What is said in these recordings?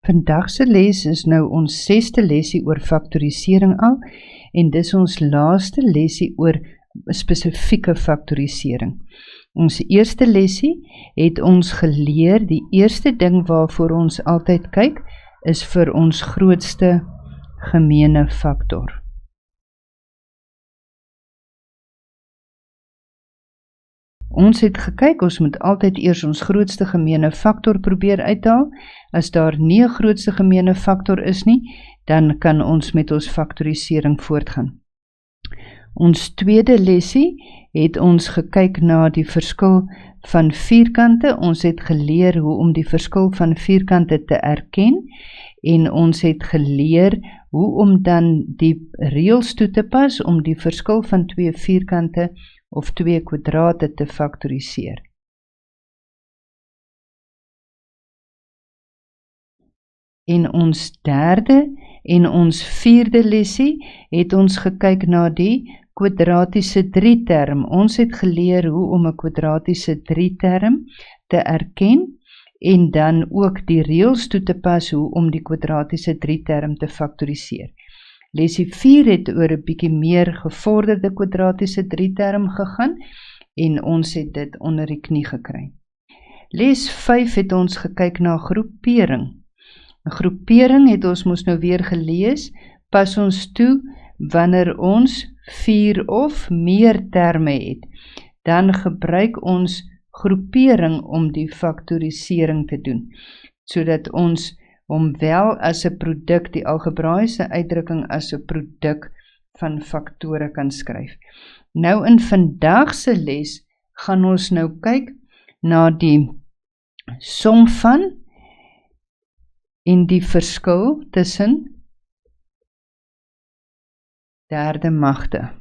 Vandag se les is nou ons 6ste lesie oor faktorisering al, en dis ons laaste lesie oor spesifieke faktorisering. Ons eerste lesie het ons geleer, die eerste ding waarvoor ons altyd kyk, is vir ons grootste gemene faktor. Ons het gekyk, ons moet altyd eers ons grootste gemene faktor probeer uithaal. As daar nie 'n grootste gemene faktor is nie, dan kan ons met ons faktorisering voortgaan. Ons tweede lesie het ons gekyk na die verskil van vierkante. Ons het geleer hoe om die verskil van vierkante te erken, en ons het geleer hoe om dan die reëls toe te pas om die verskil van twee vierkante of twee kwadrate te faktoriseer. En ons derde en ons vierde lesie het ons gekyk na die kwadratiese drieterm. Ons het geleer hoe om 'n kwadratiese drieterm te erken en dan ook die reëls toe te pas hoe om die kwadratiese drieterm te faktoriseer. Lesie 4 het oor 'n bietjie meer gevorderde kwadratiese drieterm gegaan en ons het dit onder die knie gekry. Les 5 het ons gekyk na groepering. 'n Groepering het ons mos nou weer gelees, pas ons toe wanneer ons 4 of meer terme het. Dan gebruik ons groepering om die faktorisering te doen, sodat ons hom wel as 'n produk, die algebraïese uitdrukking as 'n produk van faktore kan skryf. Nou in vandag se les gaan ons nou kyk na die som van en die verskil tussen derde magte.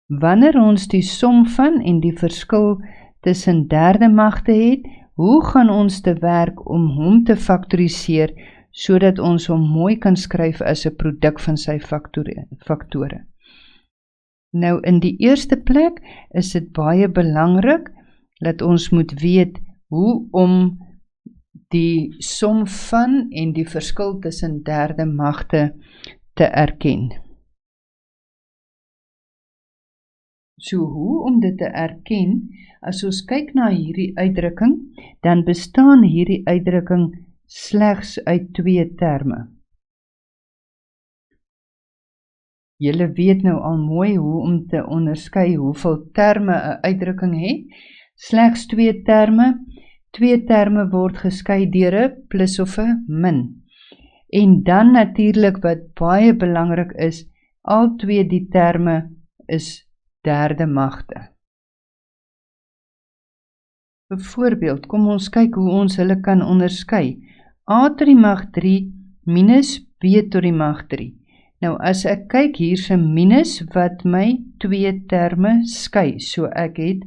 Wanneer ons die som van en die verskil tussen derde magte het, hoe gaan ons te werk om hom te faktoriseer, sodat ons hom mooi kan skryf as 'n produk van sy faktore. Nou in die eerste plek is dit baie belangrik dat ons moet weet hoe om die som van en die verskil tussen derde magte te erken. So hoe om dit te erken, as ons kyk na hierdie uitdrukking, dan bestaan hierdie uitdrukking slegs uit twee terme. Julle weet nou al mooi hoe om te onderskei hoeveel terme 'n uitdrukking het. Slegs twee terme. Twee terme word geskei deur 'n plus of 'n min. En dan natuurlik wat baie belangrik is, al twee die terme is derde magte. Byvoorbeeld, kom ons kyk hoe ons hulle kan onderskei. A tot die mag 3 minus B tot die mag 3. Nou as ek kyk, hier's 'n minus wat my twee terme skei. So ek het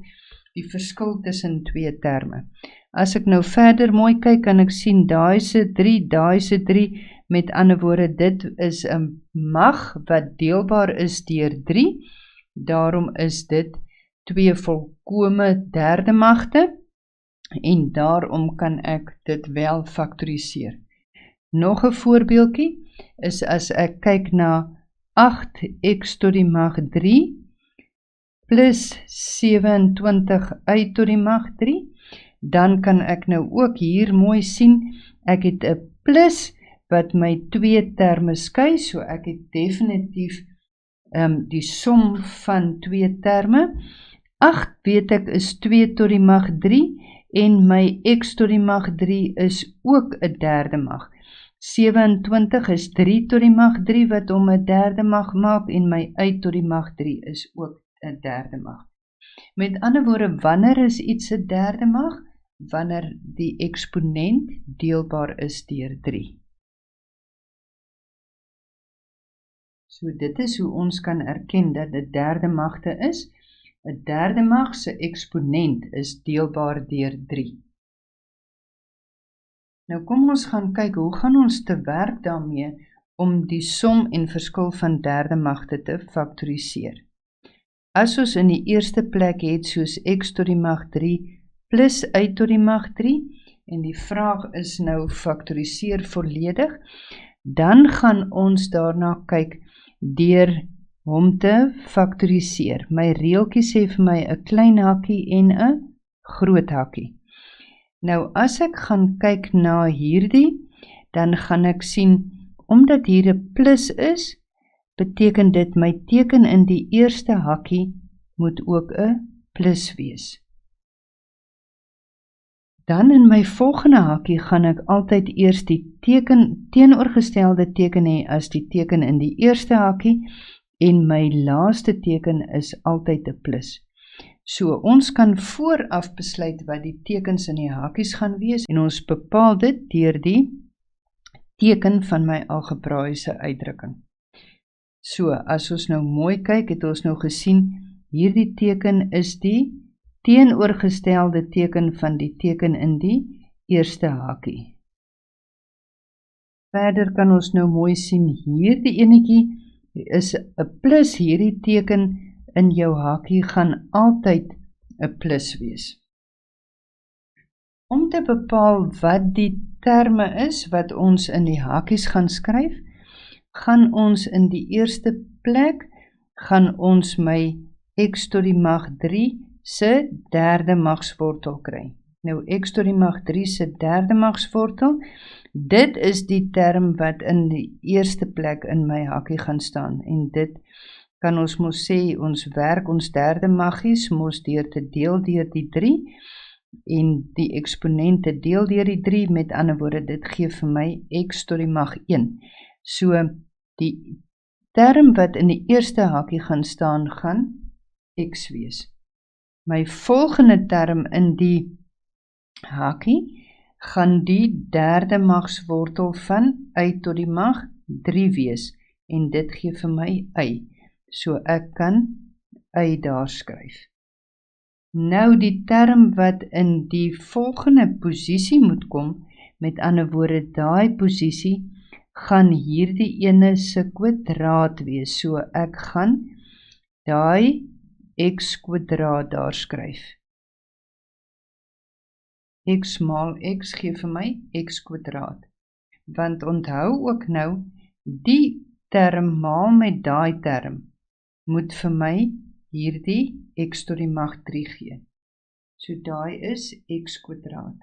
die verskil tussen twee terme. As ek nou verder mooi kyk, kan ek sien daai se 3, daai se 3, met ander woorde, dit is 'n mag wat deelbaar is deur 3, daarom is dit twee volkome derde magte, en daarom kan ek dit wel faktoriseer. Nog 'n voorbeeldjie is as ek kyk na 8x tot die mag 3 plus 27y tot die mag 3, dan kan ek nou ook hier mooi sien, ek het 'n plus wat my twee terme skei, so ek het definitief die som van twee terme. 8 weet ek is 2 tot die mag 3, en my x tot die mag 3 is ook 'n derde mag. 27 is 3 tot die mag 3 wat hom 'n derde mag maak, en my y tot die mag 3 is ook 'n derde mag. Met ander woorde, wanneer is iets 'n derde mag? Wanneer die eksponent deelbaar is deur 3. So dit is hoe ons kan erken dat dit derde magte is. 'n derde mag se eksponent is deelbaar deur 3. Nou kom ons gaan kyk, hoe gaan ons te werk daarmee om die som en verskil van derde magte te faktoriseer. As ons in die eerste plek het soos x tot die mag 3 plus y tot die mag 3, en die vraag is nou faktoriseer volledig, dan gaan ons daarna kyk deur hom te faktoriseer. My reeltjie sê vir my 'n klein hakkie en 'n groot hakkie. Nou as ek gaan kyk na hierdie, dan gaan ek sien, omdat hier 'n plus is, beteken dit my teken in die eerste hakkie moet ook 'n plus wees. Dan in my volgende hakkie gaan ek altyd eers die teenoorgestelde teken hê as die teken in die eerste hakkie, en my laaste teken is altyd 'n plus. So ons kan vooraf besluit wat die tekens in die hakkies gaan wees, en ons bepaal dit deur die teken van my algebraiese uitdrukking. So, as ons nou mooi kyk, het ons nou gesien, hierdie teken is die teenoorgestelde teken van die teken in die eerste hakkie. Verder kan ons nou mooi sien, hierdie enetjie is 'n plus, hierdie teken in jou hakkie gaan altyd 'n plus wees. Om te bepaal wat die terme is wat ons in die hakkies gaan skryf, gaan ons in die eerste plek, gaan ons my x tot die mag 3 se derde magswortel kry. Nou x tot die mag 3 se derde magswortel, dit is die term wat in die eerste plek in my hakkie gaan staan, en dit kan ons mos sê, ons werk ons derde maggies mos deur te deel deur die 3, en die eksponente deel deur die 3, met ander woorde, dit gee vir my x tot die mag 1. So, die term wat in die eerste hakkie gaan staan, gaan x wees. My volgende term in die hakkie gaan die derde magswortel van y tot die mag 3 wees, en dit gee vir my y. So ek kan y daar skryf. Nou die term wat in die volgende posisie moet kom, met ander woorde, daai posisie, gaan hierdie ene se kwadraat wees. So ek gaan daai x kwadraat daar skryf. X maal x gee vir my x kwadraat. Want onthou ook nou, die term maal met daai term moet vir my hierdie x tot die mag 3 gee. So daai is x kwadraat.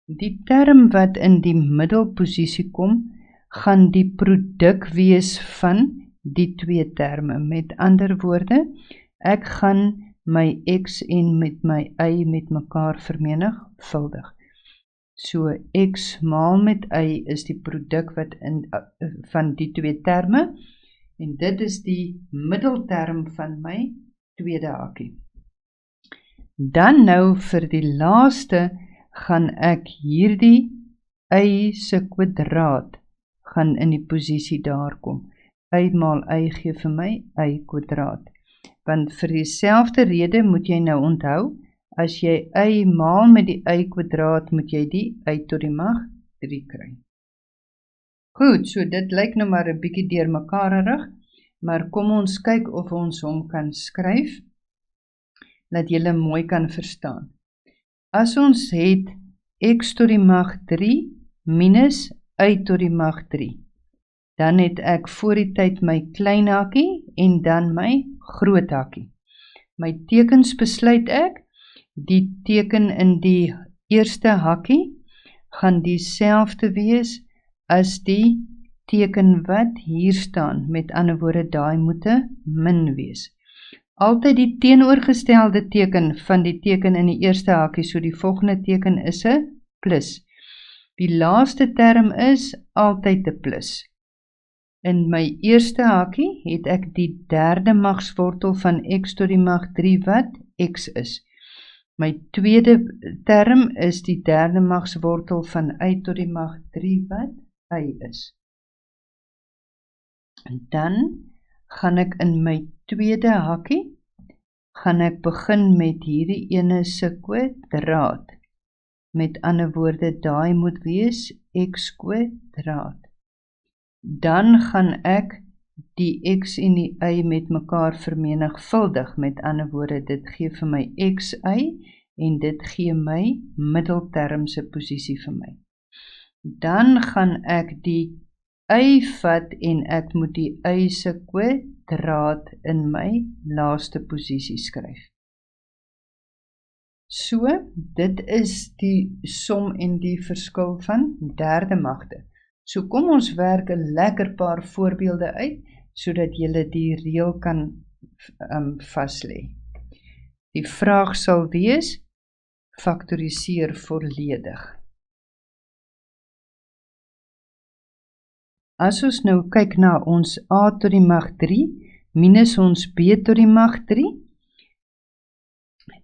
Die term wat in die middelposisie kom, gaan die produk wees van die twee terme. Met ander woorde, ek gaan my x en met my y met mekaar vermenigvuldig. So x maal met y is die produk wat van die twee terme, en dit is die middelterm van my tweede hakkie. Dan nou vir die laaste gaan ek hierdie y se kwadraat gaan in die posisie daar kom. Y maal y gee vir my y kwadraat. Want vir dieselfde rede moet jy nou onthou, as jy y maal met die y kwadraat, moet jy die y tot die mag 3 kry. Goed, so dit lyk nou maar 'n bietjie deurmekarerig, maar kom ons kyk of ons hom kan skryf, dat julle mooi kan verstaan. As ons het x tot die mag 3 minus y tot die mag 3, dan het ek voor die tyd my klein hakkie en dan my groot hakkie. My tekens besluit ek, die teken in die eerste hakkie gaan dieselfde wees as die teken wat hier staan, met ander woorde, daai moet 'n min wees. Altyd die teenoorgestelde teken van die teken in die eerste hakkie, so die volgende teken is 'n plus. Die laaste term is altyd 'n plus. In my eerste hakkie het ek die derde magswortel van x tot die mag 3 wat x is. My tweede term is die derde magswortel van y tot die mag 3 wat y is. En dan gaan ek in my tweede hakkie, gaan ek begin met hierdie ene se kwadraat. Met ander woorde, daai moet wees x kwadraat. Dan gaan ek die x en die y met mekaar vermenigvuldig. Met ander woorde, dit gee vir my xy en dit gee my middeltermse posisie vir my. Dan gaan ek die y vat en ek moet die y se kwadraat in my laaste posisie skryf. So, dit is die som en die verskil van derde magte. So kom ons werk 'n lekker paar voorbeelde uit, sodat julle die reël kan vaslê. Die vraag sal wees, faktoriseer volledig. As ons nou kyk na ons a tot die mag 3, minus ons b tot die mag 3,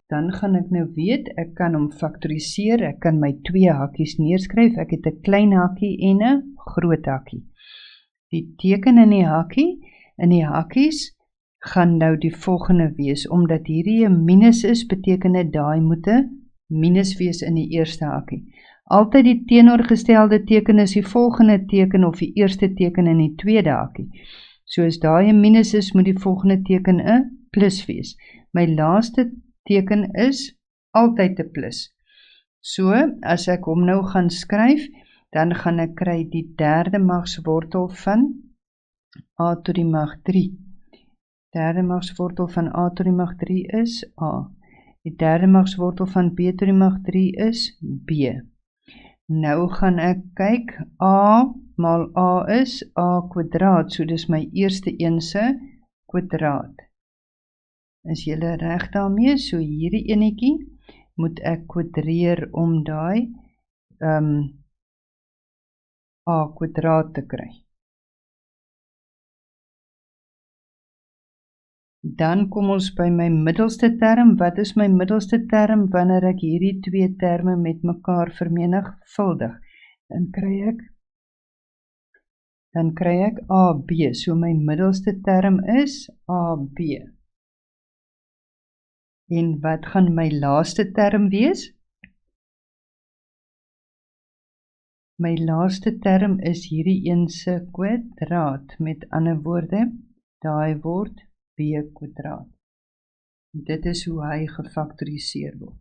dan gaan ek nou weet, ek kan hom faktoriseer, ek kan my 2 hakkies neerskryf, ek het 'n klein hakkie en 'n groot hakkie. Die teken in die hakkies, gaan nou die volgende wees, omdat hierdie 'n minus is, beteken dit daai moet 'n minus wees in die eerste hakkie. Altyd die teenoorgestelde teken is die volgende teken of die eerste teken in die tweede hakkie. So as daai 'n minus is, moet die volgende teken 'n plus wees. My laaste teken is altyd 'n plus. So, as ek hom nou gaan skryf, dan gaan ek kry die derde magswortel van a tot die mag 3. Derde magswortel van a tot die mag 3 is a. Die derde magswortel van b tot die mag 3 is b. Nou gaan ek kyk, a maal a is a kwadraat, so dis my eerste een se kwadraat. Is julle reg daarmee? So hierdie enetjie moet ek kwadreer om daai a kwadraat te kry. Dan kom ons by my middelste term. Wat is my middelste term wanneer ek hierdie 2 terme met mekaar vermenigvuldig? Dan kry ek AB. So my middelste term is AB. En wat gaan my laaste term wees? My laaste term is hierdie een se kwadraat. Met ander woorde, daai word b kwadraat. Dit is hoe hy gefaktoriseer word.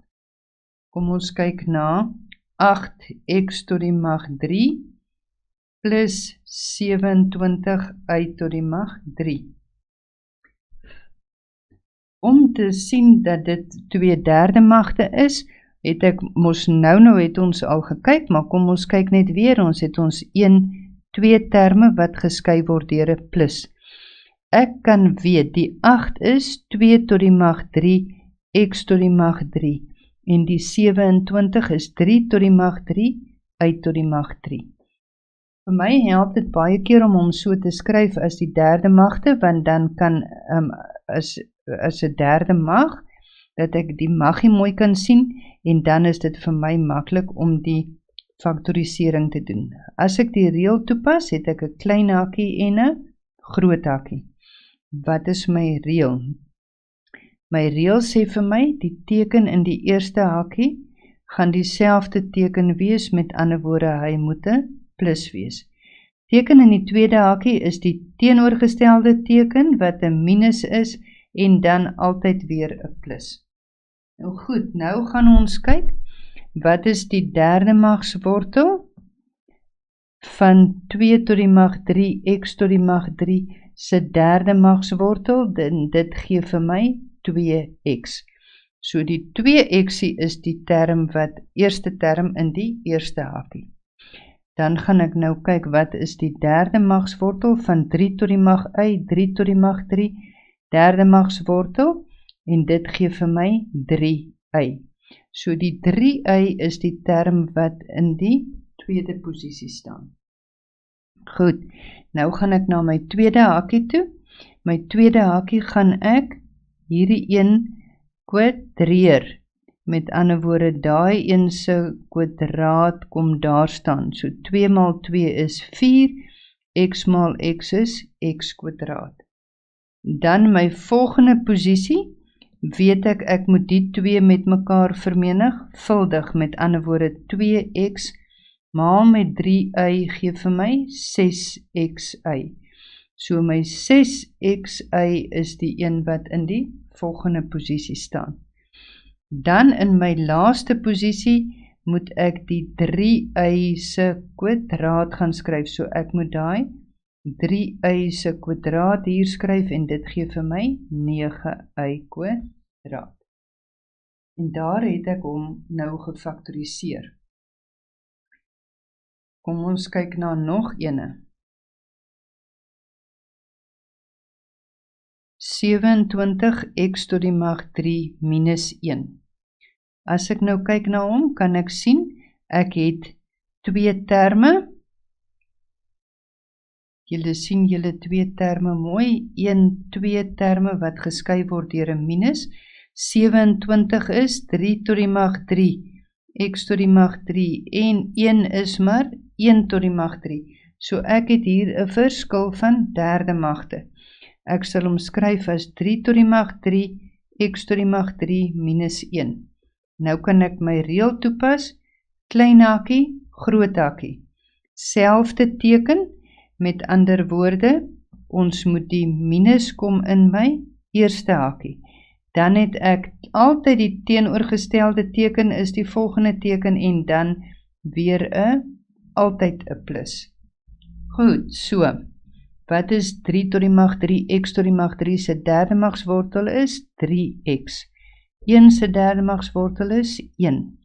Kom ons kyk na 8x tot die mag 3 plus 27y tot die mag 3. Om te sien dat dit 2/3 magte is, het ek mos nou het ons al gekyk, maar kom ons kyk net weer, ons het ons 2 terme wat geskei word deur 'n plus. Ek kan weet, die 8 is 2 tot die mag 3, x tot die mag 3, en die 27 is 3 tot die mag 3, y tot die mag 3. Vir my help dit baie keer om hom so te skryf as die derde magte, want dan kan, as 'n derde mag, dat ek die maggie mooi kan sien, en dan is dit vir my maklik om die faktorisering te doen. As ek die reël toepas, het ek 'n klein hakkie en 'n groot hakkie. Wat is my reël? My reël sê vir my, die teken in die eerste hakkie gaan dieselfde teken wees, met ander woorde, hy moet 'n plus wees. Teken in die tweede hakkie is die teenoorgestelde teken, wat 'n minus is, en dan altyd weer 'n plus. Nou goed, nou gaan ons kyk, wat is die derde magswortel van 2 tot die mag 3, x tot die mag 3, se derde magswortel, dit gee vir my 2x. So die 2x is die term eerste term in die eerste hakkie. Dan gaan ek nou kyk, wat is die derde magswortel van 3 tot die mag y, 3 tot die mag 3, derde magswortel, en dit gee vir my 3y. So die 3y is die term wat in die tweede posisie staan. Goed, nou gaan ek na my tweede hakkie toe. My tweede hakkie gaan ek hierdie een kwadreer. Met ander woorde, daai een se kwadraat kom daar staan. So 2 maal 2 is 4, x maal x is x kwadraat. Dan my volgende posisie, weet ek moet die 2 met mekaar vermenigvuldig. Met ander woorde, 2x maal met 3y gee vir my 6xy. So my 6xy is die een wat in die volgende posisie staan. Dan in my laaste posisie moet ek die 3y se kwadraat gaan skryf. So ek moet daai 3y se kwadraat hier skryf en dit gee vir my 9y kwadraat. En daar het ek hom nou gefaktoriseer. Kom ons kyk na nog ene. 27x tot die mag 3 minus 1. As ek nou kyk na hom, kan ek sien, ek het 2 terme. Julle sien julle 2 terme mooi, 2 terme wat geskei word deur 'n minus. 27 is 3 tot die mag 3, x tot die mag 3 en 1 is maar 1 tot die mag 3. So ek het hier 'n verskil van derde magte. Ek sal hom skryf as 3 tot die mag 3, x tot die mag 3 minus 1. Nou kan ek my reël toepas, klein hakie, groot hakie. Selfde teken, met ander woorde, ons moet die minus kom in my eerste hakie. Dan het ek altyd die teenoorgestelde teken is die volgende teken en dan weer altyd 'n plus. Goed, so, wat is 3 tot die mag 3, x tot die mag 3 se derde magswortel is 3x. 1 se derde magswortel is 1.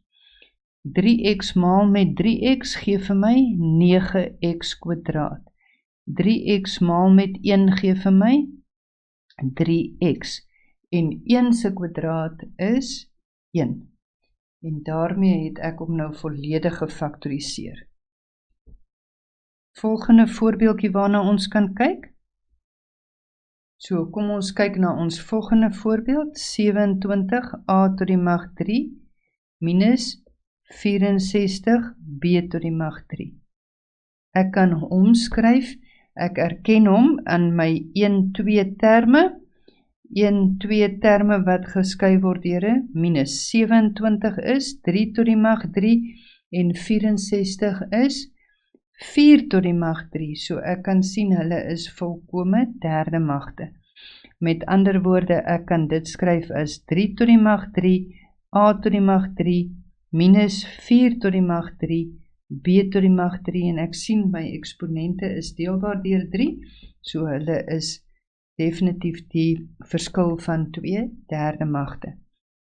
3x maal met 3x gee vir my 9x kwadraat. 3x maal met 1 gee vir my 3x. En 1 se kwadraat is 1. En daarmee het ek hom nou volledig gefaktoriseer. Volgende voorbeeldjie waarna ons kan kyk. So, kom ons kyk na ons volgende voorbeeld, 27a tot die mag 3 minus 64b tot die mag 3. Ek kan hom skryf, ek erken hom aan my 1-2 terme, 1-2 terme wat geskei word deur 'n minus. 27 is 3 tot die mag 3 en 64 is 4 tot die mag 3, so ek kan sien hulle is volkome derde magte. Met ander woorde, ek kan dit skryf as 3 tot die mag 3, a tot die mag 3, minus 4 tot die mag 3, b tot die mag 3, en ek sien my eksponente is deelbaar deur 3, so hulle is definitief die verskil van 2 derde magte.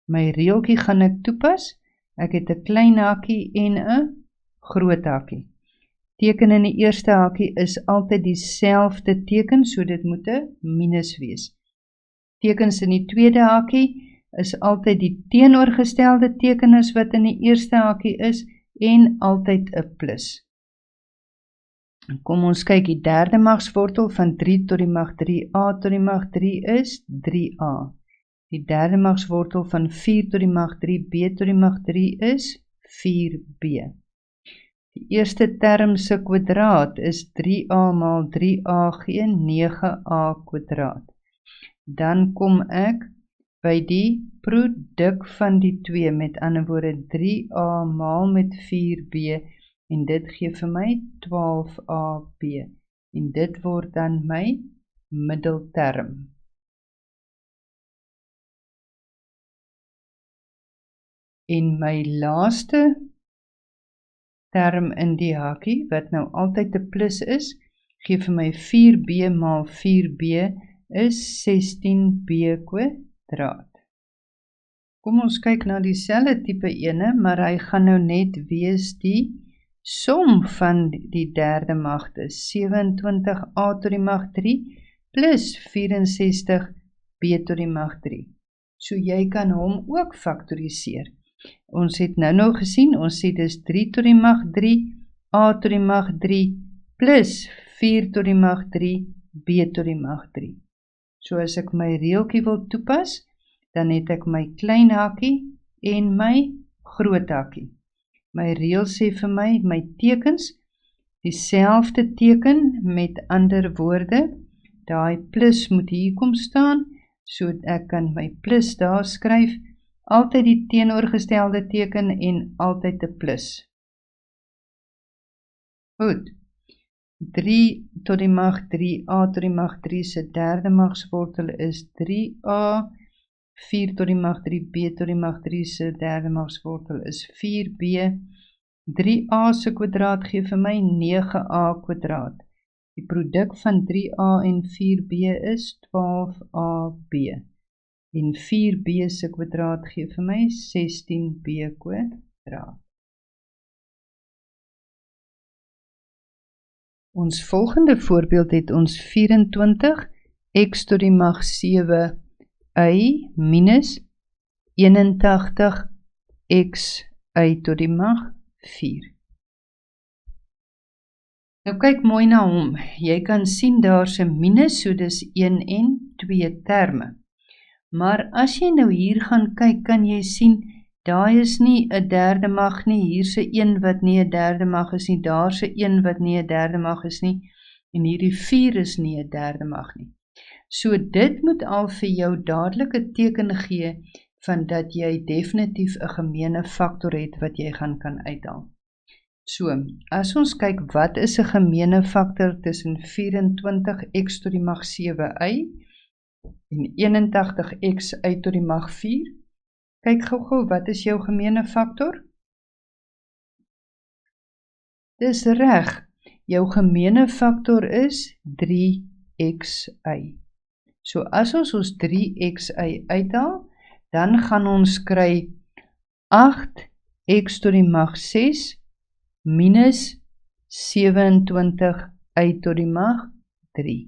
My reeltjie gaan ek toepas, ek het 'n klein hakie en 'n groot hakie. Teken in die eerste hakie is altyd dieselfde teken, so dit moet 'n minus wees. Tekens in die tweede hakie is altyd die teenoorgestelde teken as wat in die eerste hakie is, en altyd 'n plus. Kom ons kyk, die derde magswortel van 3 tot die mag 3a tot die mag 3 is 3a. Die derde magswortel van 4 tot die mag 3b tot die mag 3 is 4b. Die eerste term se kwadraat is 3a maal 3a gee 9a kwadraat. Dan kom ek by die produk van die 2, met ander woorde 3a maal met 4b, en dit gee vir my 12ab, en dit word dan my middelterm. En my laaste term in die hakie, wat nou altyd 'n plus is, gee vir my 4b maal 4b is 16b kwadraat. Kom ons kyk na dieselfde tipe ene, maar hy gaan nou net wees die som van die derde magte, 27a tot die mag 3 plus 64b tot die mag 3. So jy kan hom ook faktoriseer. Ons het nou gesien, ons sê dis 3 tot die mag 3, a tot die mag 3, plus 4 tot die mag 3, b tot die mag 3. So as ek my reeltjie wil toepas, dan het ek my klein hakie en my groot hakie. My reël sê vir my tekens, dieselfde teken, met ander woorde, daai plus moet hier kom staan, so ek kan my plus daar skryf, altyd die teenoorgestelde teken en altyd 'n plus. Goed, 3 tot die mag 3, a tot die mag 3 se derde magswortel is 3a, 4 tot die mag 3b tot die mag 3 se derde magswortel is 4b. 3a se kwadraat gee vir my 9a kwadraat. Die produk van 3a en 4b is 12ab. En 4b se kwadraat gee vir my 16b kwadraat. Ons volgende voorbeeld het ons 24 x tot die mag 7y minus 81 xy tot die mag 4. Nou kyk mooi na hom. Jy kan sien daar's 'n minus, so dis 1 en 2 terme. Maar as jy nou hier gaan kyk, kan jy sien, daai is nie 'n derde mag nie, hier's 'n 1 wat nie 'n derde mag is nie, daar's 'n 1 wat nie 'n derde mag is nie, en hierdie 4 is nie 'n derde mag nie. So dit moet al vir jou dadelik 'n teken gee van dat jy definitief 'n gemeene faktor het wat jy kan uithaal. So, as ons kyk wat is 'n gemeene faktor tussen 24x tot die mag 7y en 81xy tot die mag 4, kyk gou-gou, wat is jou gemeene faktor? Dis reg, jou gemeene faktor is 3xy. So as ons 3xy uithaal, dan gaan ons kry 8x tot die mag 6 minus 27y tot die mag 3.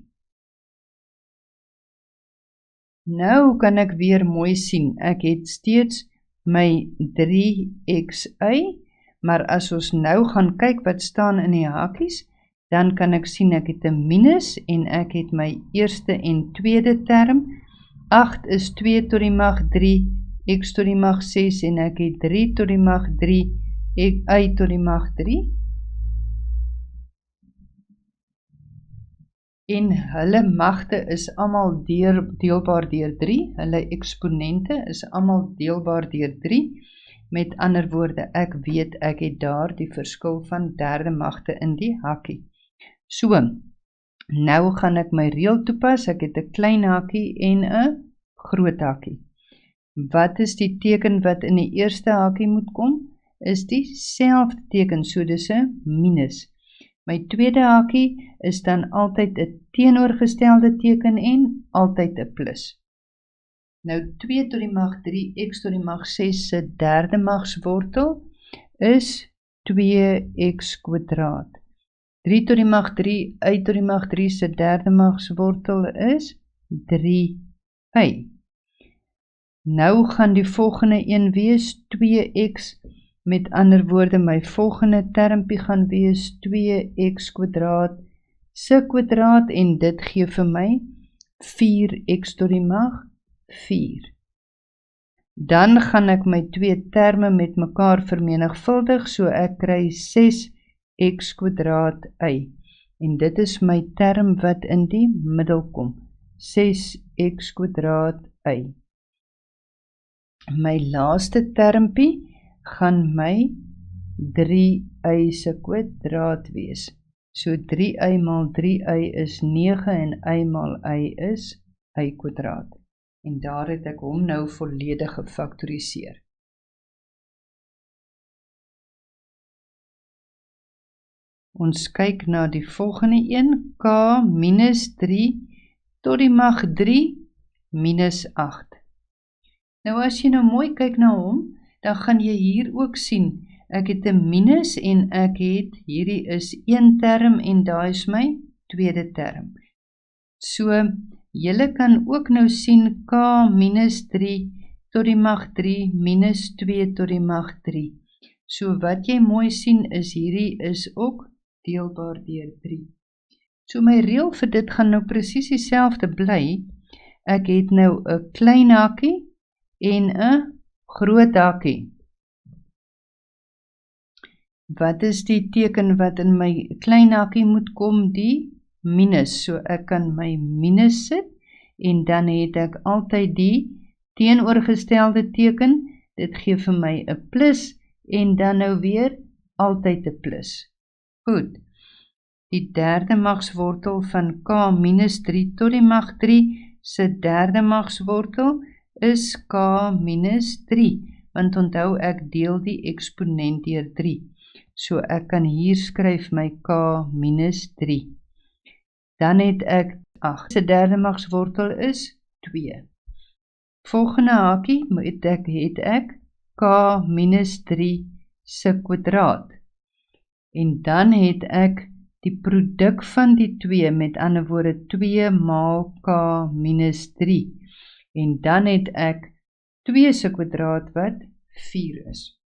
Nou kan ek weer mooi sien, ek het steeds my 3xy, maar as ons nou gaan kyk wat staan in die hakies, dan kan ek sien ek het 'n minus en ek het my eerste en tweede term. 8 is 2 tot die mag 3, x tot die mag 6 en ek het 3 tot die mag 3, y tot die mag 3. En hulle magte is almal deelbaar deur 3, hulle eksponente is almal deelbaar deur 3. Met ander woorde, ek weet ek het daar die verskil van derde magte in die hakkie. So, nou gaan ek my reël toepas, ek het 'n klein hakkie en 'n groot hakkie. Wat is die teken wat in die eerste hakkie moet kom? Is dieselfde teken, so dis 'n minus. My tweede hakkie is dan altyd 'n teenoorgestelde teken en altyd 'n plus. Nou 2 tot die mag 3, x tot die mag 6 se derde magswortel is 2x kwadraat. 3 tot die mag 3, y tot die mag 3 se derde magswortel is 3y. Nou gaan die volgende een wees 2x, met ander woorde my volgende termpie gaan wees 2x kwadraat se kwadraat en dit gee vir my 4x tot die mag 4. Dan gaan ek my twee terme met mekaar vermenigvuldig, so ek kry 6x kwadraat y. En dit is my term wat in die middel kom, 6x kwadraat y. My laaste termpie gaan my 3y se kwadraat wees. So 3y maal 3y is 9 en y maal y is y kwadraat. En daar het ek hom nou volledig gefaktoriseer. Ons kyk na die volgende een, k minus 3 tot die mag 3 minus 8. Nou as jy nou mooi kyk na hom, dan gaan jy hier ook sien, ek het 'n minus en ek het, hierdie is een term en daai is my tweede term. So, julle kan ook nou sien k minus 3 tot die mag 3 minus 2 tot die mag 3. So wat jy mooi sien is hierdie is ook deelbaar deur 3. So my reël vir dit gaan nou presies dieselfde bly. Ek het nou 'n klein hakkie en 'n groot hakkie. Wat is die teken wat in my klein hakkie moet kom? Die minus. So ek kan my minus sit en dan het ek altyd die teenoorgestelde teken. Dit gee vir my 'n plus en dan nou weer altyd 'n plus. Goed. Die derde magswortel van k minus 3 tot die mag 3 se derde magswortel is k minus 3, want onthou ek deel die eksponent deur 3. So ek kan hier skryf my k minus 3. Dan het ek 8. Se derde magswortel is 2. Volgende hakie het ek k minus 3 se kwadraat. En dan het ek die produk van die 2, met ander woorde 2 maal k minus 3. En dan het ek 2 se kwadraat wat 4 is.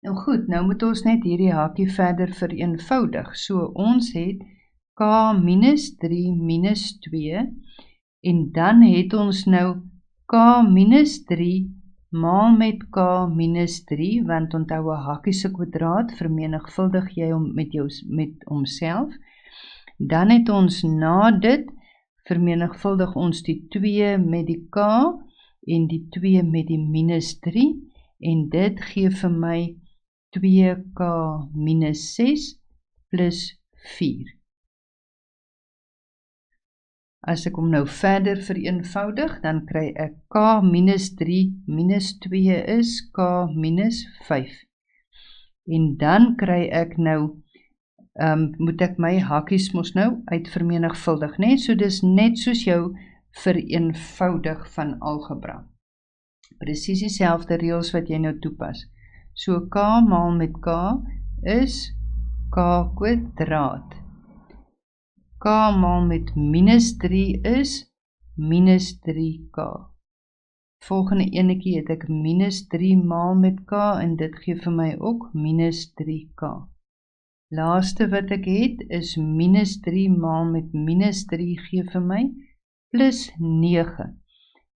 Nou goed, nou moet ons net hierdie hakie verder vereenvoudig. So ons het k minus 3 minus 2 en dan het ons nou k minus 3 maal met k minus 3, want onthou 'n hakie se kwadraat vermenigvuldig jy met homself. Dan het ons na dit vermenigvuldig ons die 2 met die k en die 2 met die minus 3 en dit gee vir my 2k minus 6 plus 4. As ek hom nou verder vereenvoudig, dan kry ek k minus 3 minus 2 is k minus 5. En dan kry ek nou, moet ek my hakies mos nou uitvermenigvuldig, né? So dis net soos jou vereenvoudig van algebra. Presies dieselfde reëls wat jy nou toepas. So k maal met k is k kwadraat. K maal met minus 3 is minus 3k. Volgende enetjie het ek minus 3 maal met k en dit gee vir my ook minus 3k. Laaste wat ek het is minus 3 maal met minus 3 gee vir my plus 9.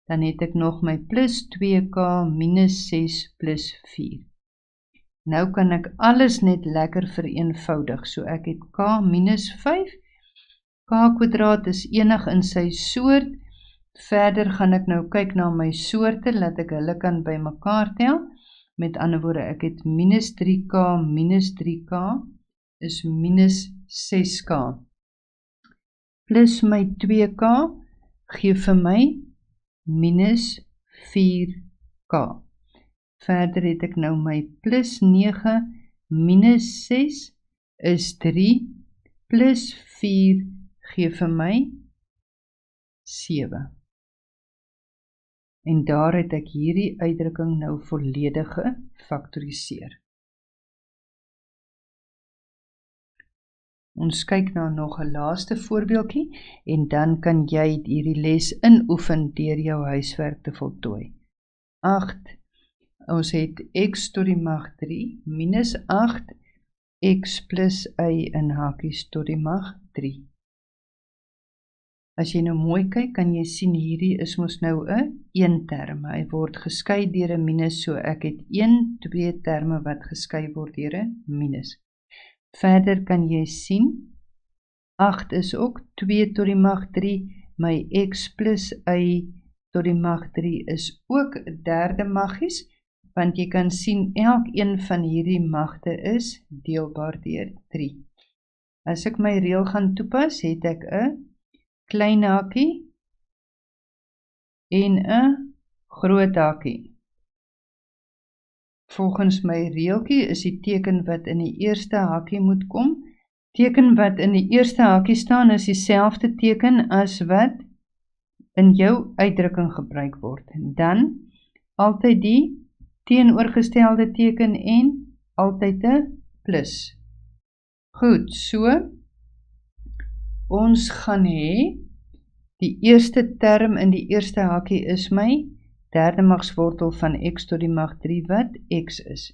Dan het ek nog my plus 2k minus 6 plus 4. Nou kan ek alles net lekker vereenvoudig. So ek het k minus 5. K kwadraat is enig in sy soort. Verder gaan ek nou kyk na my soorte, laat ek hulle kan by mekaar tel. Met ander woorde, ek het minus 3k is minus 6k. Plus my 2k gee vir my minus 4k. Verder het ek nou my plus 9 minus 6 is 3 plus 4 gee vir my 7. En daar het ek hierdie uitdrukking nou volledig gefaktoriseer. Ons kyk nou nog 'n laaste voorbeeldjie en dan kan jy hierdie les inoefen deur jou huiswerk te voltooi. 8. Ons het x tot die mag 3 minus 8 x plus y in hakies tot die mag 3. As jy nou mooi kyk, kan jy sien hierdie is mos nou 'n een term. Hy word geskei deur 'n minus, so ek het 2 terme wat geskei word deur 'n minus. Verder kan jy sien, 8 is ook 2 tot die mag 3, my x plus y tot die mag 3 is ook 'n derde maggies, want jy kan sien elkeen van hierdie magte is deelbaar deur 3. As ek my reël gaan toepas, het ek 'n klein hakie en 'n groot hakie. Volgens my reeltjie is die teken wat in die eerste hakie moet kom. Teken wat in die eerste hakie staan is dieselfde teken as wat in jou uitdrukking gebruik word. Dan altyd die teenoorgestelde teken en altyd 'n plus. Goed, so ons gaan hê die eerste term in die eerste hakie is my derde magswortel van x tot die mag 3 wat x is.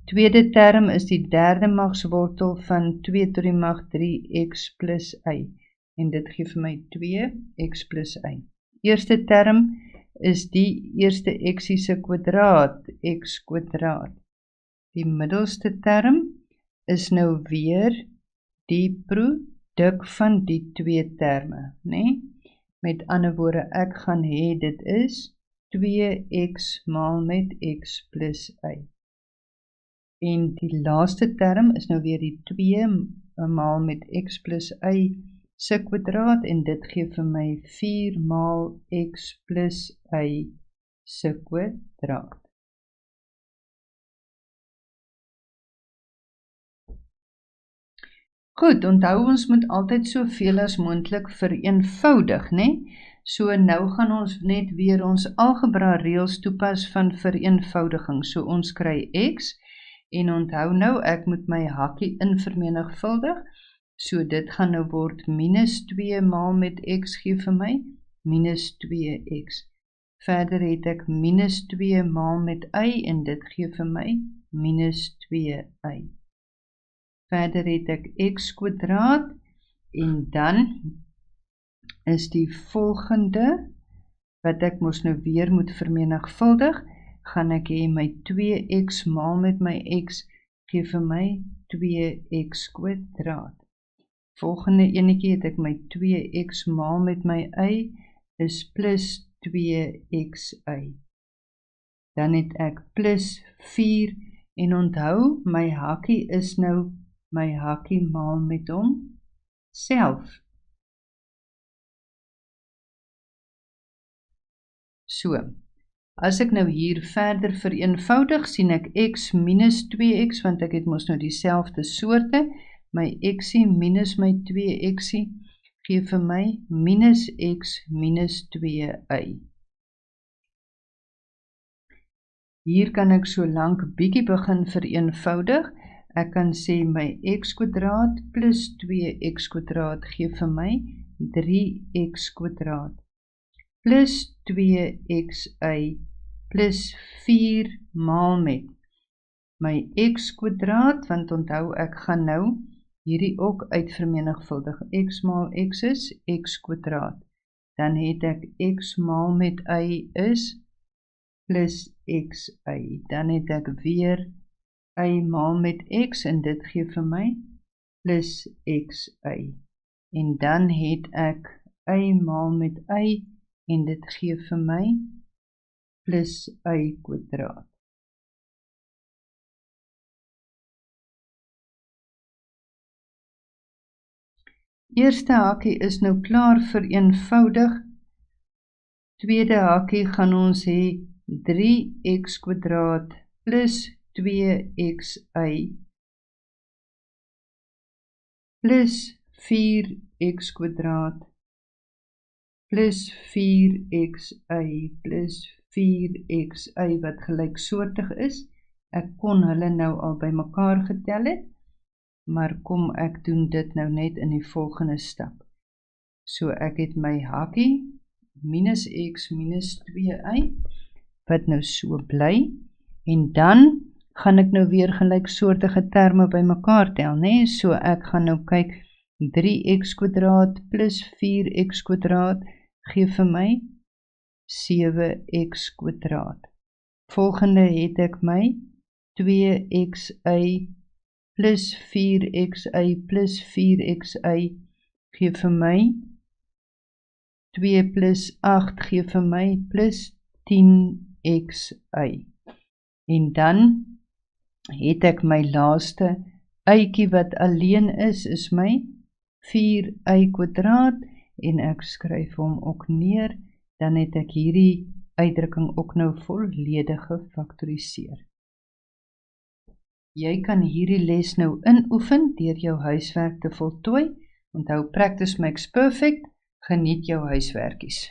Tweede term is die derde magswortel van 2 tot die mag 3 x plus y. En dit gee vir my 2x plus y. Eerste term is die eerste xie se kwadraat, x kwadraat. Die middelste term is nou weer die produk van die 2 terme, né? Met ander woorde, ek gaan hê dit is 2x maal met x plus y. En die laaste term is nou weer die 2 maal met x plus y se kwadraat en dit gee vir my 4 maal x plus y se kwadraat. Goed, onthou ons moet altyd soveel as moontlik vereenvoudig, né? So nou gaan ons net weer ons algebra reëls toepas van vereenvoudiging. So ons kry x en onthou nou ek moet my hakkie invermenigvuldig. So dit gaan nou word minus 2 maal met x gee vir my minus 2x. Verder het ek minus 2 maal met y en dit gee vir my minus 2y. Verder het ek x kwadraat en dan is die volgende wat ek mos nou weer moet vermenigvuldig, gaan ek hê my 2x maal met my x gee vir my 2x kwadraat. Volgende enetjie het ek my 2x maal met my y is plus 2xy. Dan het ek plus 4 en onthou my hakkie is nou my hakkie maal met hom self. So, as ek nou hier verder vereenvoudig, sien ek x minus 2x, want ek het mos nou dieselfde soorte, my xie minus my 2xie, gee vir my minus x minus 2y. Hier kan ek so lank bietjie begin vereenvoudig. Ek kan sê my x kwadraat plus 2x kwadraat gee vir my 3x kwadraat plus 2xy plus 4 maal met my x kwadraat, want onthou ek gaan nou hierdie ook uitvermenigvuldig. X maal x is x kwadraat. Dan het ek x maal met y is plus xy. Dan het ek weer y maal met x en dit gee vir my plus xy. En dan het ek y maal met y en dit gee vir my plus y kwadraat. Eerste hakie is nou klaar vereenvoudig. Tweede hakie gaan ons hê 3x kwadraat plus 2xy plus 4x kwadraat plus 4xy plus 4xy wat gelyksoortig is. Ek kon hulle nou al by mekaar getel het, maar kom ek doen dit nou net in die volgende stap. So ek het my hakkie minus x minus 2y wat nou so bly en dan gaan ek nou weer gelyksoortige terme by mekaar tel, né? So ek gaan nou kyk 3x kwadraat plus 4x kwadraat gee vir my 7x kwadraat. Volgende het ek my 2xy plus 4xy plus 4xy gee vir my 2 plus 8 gee vir my plus 10xy. En dan het ek my laaste ytjie wat alleen is my 4y kwadraat en ek skryf hom ook neer, dan het ek hierdie uitdrukking ook nou volledig gefaktoriseer. Jy kan hierdie les nou inoefen deur jou huiswerk te voltooi. Onthou, practice makes perfect. Geniet jou huiswerkies.